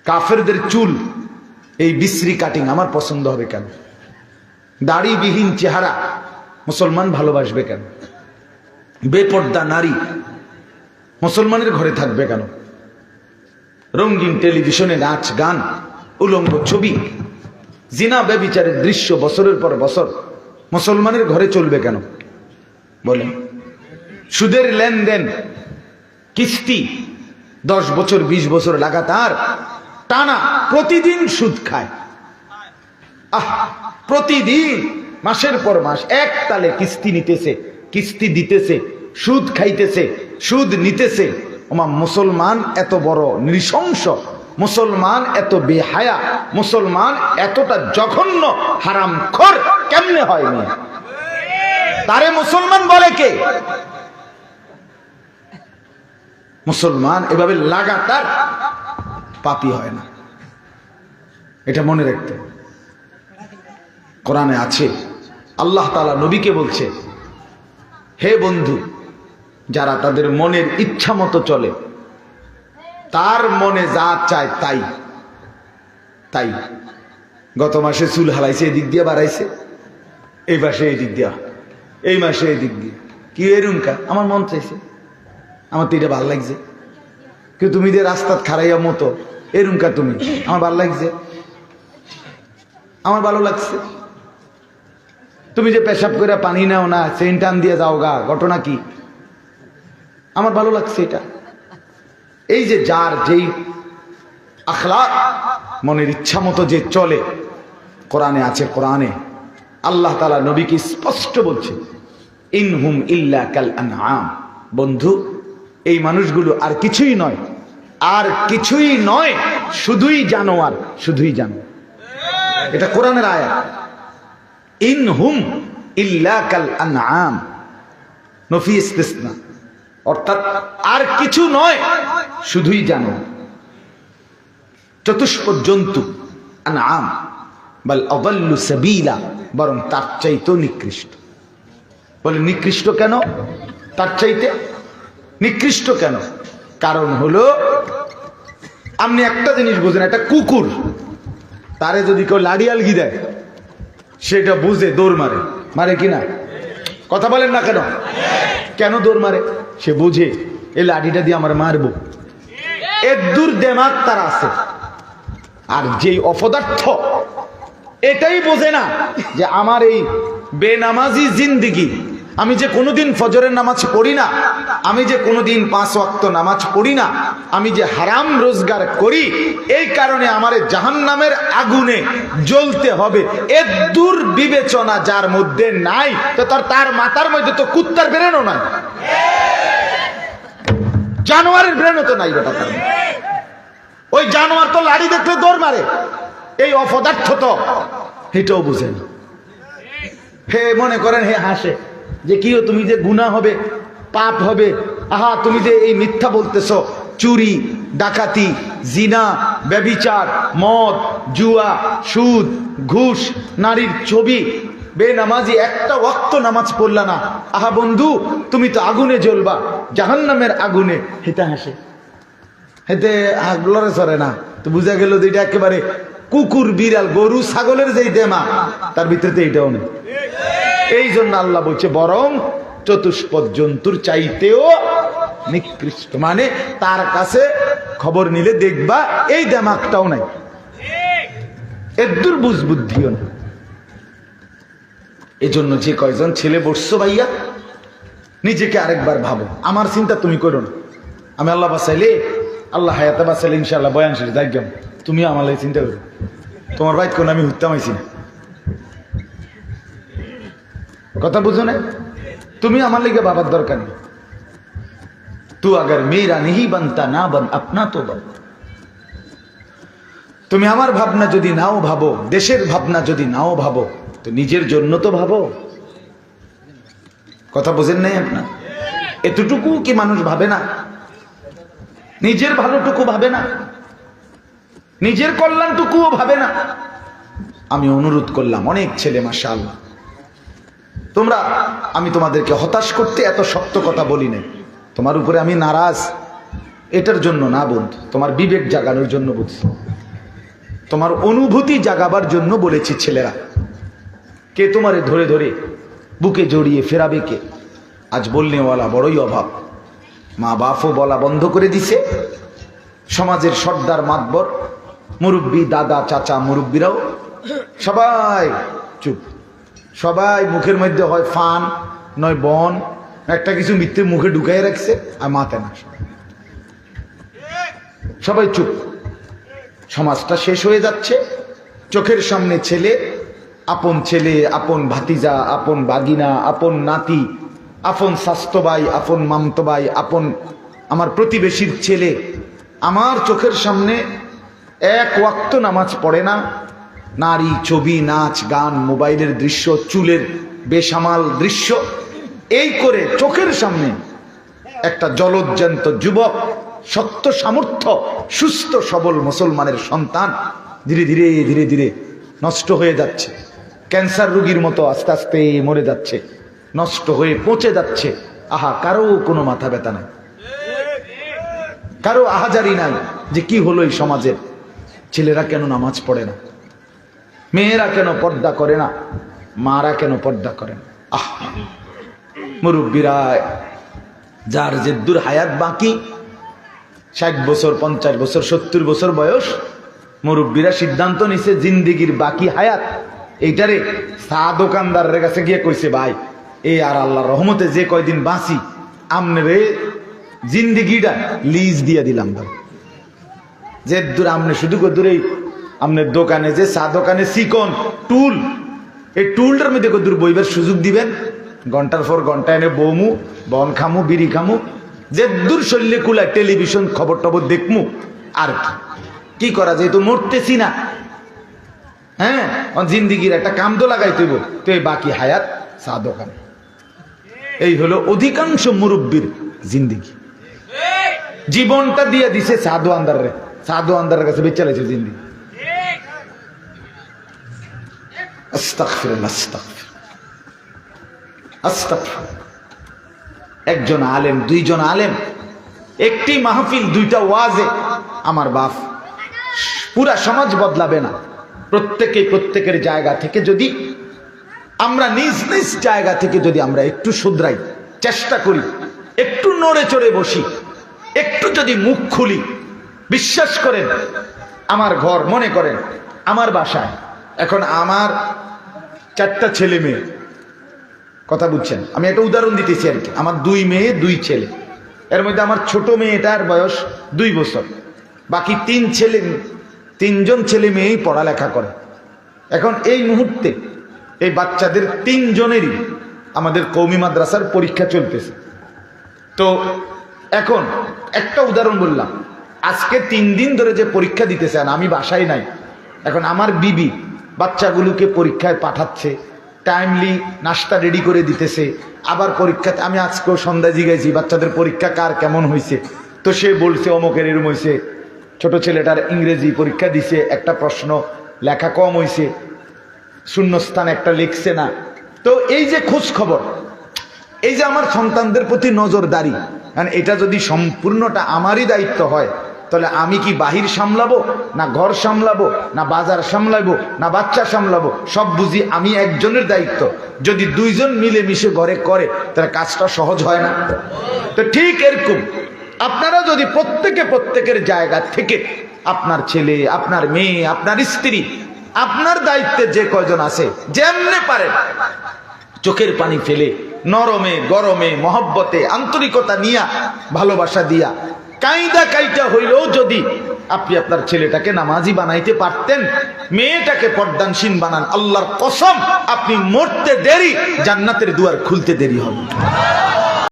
কাফেরদের চুল এই বিশ্রী কাটিং আমার পছন্দ হবে কেন? দাড়িবিহীন চেহারা মুসলমান ভালোবাসবে কেন? বেপর্দা নারী মুসলমানের ঘরে থাকবে কেন? রঙিন টেলিভিশনে নাচ গান, উলঙ্গ ছবি, জিনা ব্যভিচারের দৃশ্য বছরের পর বছর মুসলমানের ঘরে চলবে কেন বলেন? সুদের লেনদেন, কিস্তি 10 বছর 20 বছর লাগাতার টানা প্রতিদিন সুদ খায়। প্রতিদিন মাসের পর মাস এক তালে কিস্তি নিতেছে, কিস্তি দিতেছে, সুদ খাইতেছে, সুদ নিতেছে। ওমা, মুসলমান এত বড় নৃশংস, মুসলমান এত বেহায়া, মুসলমান এতটা জঘন্য হারামখোর কেমনে হয়? মেয়ে তারে মুসলমান বলে কে? মুসলমান এভাবে লাগাতার পাপী হয় না, এটা মনে রাখতে। কোরআনে আছে, আল্লাহ তাআলা নবীকে বলছে, হে বন্ধু, যারা তাদের মনের ইচ্ছা মতো চলে, তার মনে যা চায় তাই তাই। গত মাসে চুল হালাইছে, এদিক দিয়ে বাড়াইছে, এই মাসে এদিক দিয়া, এই মাসে এদিক দিয়ে। কি এরুমকা? আমার মন চাইছে, আমার তো এটা ভাল লাগছে। কিন্তু তুমি যে রাস্তাত খারাইয়া মতো এরুমকা, তুমি আমার ভালো লাগছে, আমার ভালো লাগছে। তুমি যে পেশাব করে পানি নাও না, চেইন টান দিয়ে যাও গা, ঘটনা কি? আমার ভালো লাগছে এটা। এই যে যার যেই আখলাক, মনের ইচ্ছা মতো যে চলে, কোরআনে আছে, কোরআনে আল্লাহ তাআলা নবীকে স্পষ্ট বলছে, ইনহুম ইল্লা কাল আনআম। বন্ধু, এই মানুষগুলো আর কিছুই নয়, আর কিছুই নয়, শুধুই জানোয়ার, শুধুই জানোয়ার। এটা কোরআনের আয়াত। ইনহুম ইল্লা কাল আনআম, নফি ইস্তিসনা, অর্থাৎ আর কিছু নয়, শুধুই জানোয়ার। চতুষ্পদ জন্তু, আনআম, বাল আদাল্লু সাবিলা, বরং তার চাইতেও নিকৃষ্ট। বলে নিকৃষ্ট কেন? তার চাইতে নিকৃষ্ট কেন? কারণ হলো, আপনি একটা জিনিস বুঝেন, একটা কুকুর, তারে যদি কেউ লাড়ি আলগি দেয়, সেটা বুঝে দৌড় মারে, মারে কিনা? কথা বলেন না কেন? কেন দৌড় মারে? সে বুঝে এই লাঠিটা দিয়ে আমার মারবো, এর দূর দেমাগ তার আছে। আর যেই অপদার্থ এটাই বোঝে না যে আমার এই বেনামাজি জিন্দিগি, আমি যে কোনোদিন ফজরের নামাজ পড়ি না, আমি যে কোনোদিন 5 ওয়াক্ত নামাজ পড়ি না, আমি যে হারাম রোজগার করি, এই কারণে আমার জাহান্নামের আগুনে জ্বলতে হবে, এর দূর বিবেচনা যার মধ্যে নাই, তো তার মাথার মধ্যে তো কুত্তার ব্রেনও নাই, জানোয়ারের ব্রেনও তো নাই। বেটা, ওই জানোয়ার তো লাড়ি দেখলে দৌড় মারে, এই অপদার্থ তো এটাও বুঝে না। হে মনে করেন, হে হাসে যে কি তুমি যে গুনাহ হবে, পাপ হবে, আহা তুমি যে এই মিথ্যা বলতেছো, চুরি, ডাকাতি, জিনা, ব্যভিচার, মদ, জুয়া, সুদ, ঘুষ, নারীর ছবি, বেনামাজি, একটা ওয়াক্ত নামাজ পড়লা না, আহা বন্ধু তুমি তো আগুনে জ্বলবা, জাহান্নামের আগুনে। হেতে হাসে, হেতে লড়ে চড়ে না, তো বুঝা গেল যে এটা একেবারে কুকুর, বিড়াল, গরু, ছাগলের যেই দেমা, তার ভিতরে এইটাও নেই। এই জন্য আল্লাহ বলছে, বরং চতুষ্পদ জন্তুর চাইতেও নিকৃষ্ট। মানে তার কাছে খবর নিলে দেখবা এই দেমাগটাও নাই, এর দুর্বুঝ বুদ্ধিও নেই। এজন্য যে কয়জন ছেলে বসছো ভাইয়া, নিজেকে আরেকবার ভাবো। আমার চিন্তা তুমি করো না, আমি আল্লাহ বাসাইলে, আল্লাহ হায়াতে বাসাইলে ইনশাআল্লাহ বয়ান শেষ দেখলাম, তুমি আমার লাগে চিন্তা করো। তোমার বাইক কোন আমি হুত্তাম আইছি না, কথা বুঝো না? তুমি আমার লিগে বাবার দরকার নেই। তু আগার মেরা নেহি বানতা না বান আপনা তো বন। তুমি আমার ভাবনা যদি নাও ভাবো, দেশের ভাবনা যদি নাও ভাবো, তো নিজের জন্য তো ভাবো। কথা বুঝেন নাই আপনার? এতটুকু কি মানুষ ভাবে না? নিজের ভালোটুকু ভাবে না, নিজের কল্যাণটুকুও ভাবে না। আমি অনুরোধ করলাম, অনেক ছেলে মাশাআল্লাহ তোমরা, আমি তোমাদেরকে হতাশ করতে এত শক্ত কথা বলি নাই, তোমার উপরে আমি নারাজ এটার জন্য না বন্ধু, তোমার বিবেক জাগানোর জন্য বলছি। তোমার অনুভূতি জাগাবার জন্য বলেছি ছেলেরা। কে তোমারে ধরে ধরে বুকে জড়িয়ে ফেরাবে কে? আজ বলনেওয়ালা বড়ই অভাব। মা বাপও বলা বন্ধ করে দিছে। সমাজের সর্দার মাতবর মুরব্বী, দাদা, চাচা, মুরব্বীরাও সবাই চুপ। সবাই মুখের মধ্যে হয় ফান নয় বন, একটা কিছু মিথ্যে মুখে ঢুকাই রাখছে আর মাতে না। সবাই চুপ। সমাজটা শেষ হয়ে যাচ্ছে। চোখের সামনে ছেলে, আপন ভাতিজা, আপন বাগিনা, আপন নাতি, আপন স্বাস্থ্য ভাই, আপন মামতো ভাই, আপন আমার প্রতিবেশীর ছেলে আমার চোখের সামনে এক ওয়াক্ত নামাজ পড়ে না। নারী, ছবি, নাচ, গান, মোবাইলের দৃশ্য, চুলের বেসামাল দৃশ্য, এই করে চোখের সামনে একটা জলজ্জান্ত যুবক, সত্য সামর্থ্য, সুস্থ সবল মুসলমানের সন্তান ধীরে ধীরে ধীরে ধীরে নষ্ট হয়ে যাচ্ছে। ক্যান্সার রোগীর মতো আস্তে আস্তে মরে যাচ্ছে, নষ্ট হয়ে পচে যাচ্ছে। আহা, কারো কোনো মাথা ব্যথা নাই, কারো আহাজারি নাই যে কি হলো এই সমাজের। ছেলেরা কেন নামাজ পড়ে না? মেয়েরা কেন পর্দা করে না? মারা কেন পর্দা করে না? আহা, মুরব্বীরা যার যে দূর হায়াত বাকি, 60 বছর, 50 বছর, 70 বছর বয়স, মুরব্বীরা সিদ্ধান্ত নিছে জিন্দিগির বাকি হায়াত এইটারে চা দোকানদারের কাছে গিয়ে কইছে, ভাই এই আর আল্লাহর রহমতে যে কয়দিন বাঁচি আমনে জিন্দিগিটা লিজ দিয়ে দিলাম। ভাই যে দূর আমনে শুধু দূরেই আপনার দোকানে যে চা দোকানে চিকন টুল, এই টুলটার মধ্যে দূর বইবার সুযোগ দিবেন। ঘন্টার পর ঘন্টা এনে বমু, বন খামু, বিড়ি খামু, যে দূর শরীরে কুলা টেলিভিশন খবর টবর দেখমু। আর কি করা যায়, তো মরতেছি না। হ্যাঁ, জিন্দিগির একটা কাম তো লাগাই তৈব, তো এই বাকি হায়াত চা দোকানে। এই হলো অধিকাংশ মুরব্বীর জিন্দিগি। জীবনটা দিয়ে দিছে সাধু আন্দারে, সাধু আন্দারের কাছে বেঁচে চালাইছে জিন্দিগি। আস্তাগফিরুল্লাহ, আস্তাগফিরুল্লাহ। একজন আলেম, দুইজন আলেম, একটি মাহফিল, দুইটা ওয়াজে আমার বাপ, পুরা সমাজ বদলাবে না। প্রত্যেকের জায়গা থেকে যদি আমরা নিজ নিজ জায়গা থেকে যদি আমরা একটু শুধরাই, চেষ্টা করি, একটু নড়ে চড়ে বসি, একটু যদি মুখ খুলি, বিশ্বাস করেন আমার ঘর, মনে করেন আমার বাসায় এখন আমার 4টা ছেলে মেয়ে, কথা বুঝছেন, আমি একটা উদাহরণ দিতেছি আর কি। আমার 2 মেয়ে 2 ছেলে, এর মধ্যে আমার ছোট মেয়েটার বয়স 2 বছর, বাকি 3জন ছেলে মেয়েই পড়ালেখা করে। এখন এই মুহূর্তে এই বাচ্চাদের 3 জনেরই আমাদের কওমি মাদ্রাসার পরীক্ষা চলতেছে। তো এখন একটা উদাহরণ বললাম, আজকে 3 দিন ধরে যে পরীক্ষা দিতেছেন, আমি বাসায় নাই, এখন আমার বিবি বাচ্চাগুলোকে পরীক্ষায় পাঠাচ্ছে, টাইমলি নাস্তা রেডি করে দিতেছে। আবার পরীক্ষাতে আমি আজকেও সন্ধ্যায় জিজ্ঞাসি বাচ্চাদের পরীক্ষা কার কেমন হয়েছে, তো সে বলছে অমুকের এরম হয়েছে, ছোট ছেলেটার ইংরেজি পরীক্ষা দিছে, একটা প্রশ্ন লেখা কম হয়েছে, শূন্যস্থান একটা লিখছে না। তো এই যে খোঁজ খবর, এই যে আমার সন্তানদের প্রতি নজরদারি, কারণ এটা যদি সম্পূর্ণটা আমারই দায়িত্ব হয়, তাহলে আমি কি বাহির সামলাবো, না ঘর সামলাবো, না বাজার সামলাবো, না বাচ্চা সামলাবো, সব বুঝি আমি একজনের দায়িত্ব। যদি 2 জন মিলেমিশে ঘরে করে তাহলে কাজটা সহজ হয় না। তো ঠিক এরকম আপনারা যদি প্রত্যেকের জায়গা থেকে আপনার ছেলে, আপনার মেয়ে, আপনার স্ত্রী, আপনার দায়িত্বে যে কয়জন আছে, যেমনে পারেন চোখের পানি ফেলে, নরমে গরমে মহব্বতে আন্তরিকতা নিয়া, ভালোবাসা দিয়া, কাইটা হইলেও যদি আপনি আপনার ছেলেটাকে নামাজি বানাইতে পারতেন, মেয়েটাকে পর্দানশীল বানান, আল্লাহর কসম আপনি মরতে দেরি, জান্নাতের দুয়ার খুলতে দেরি হবে।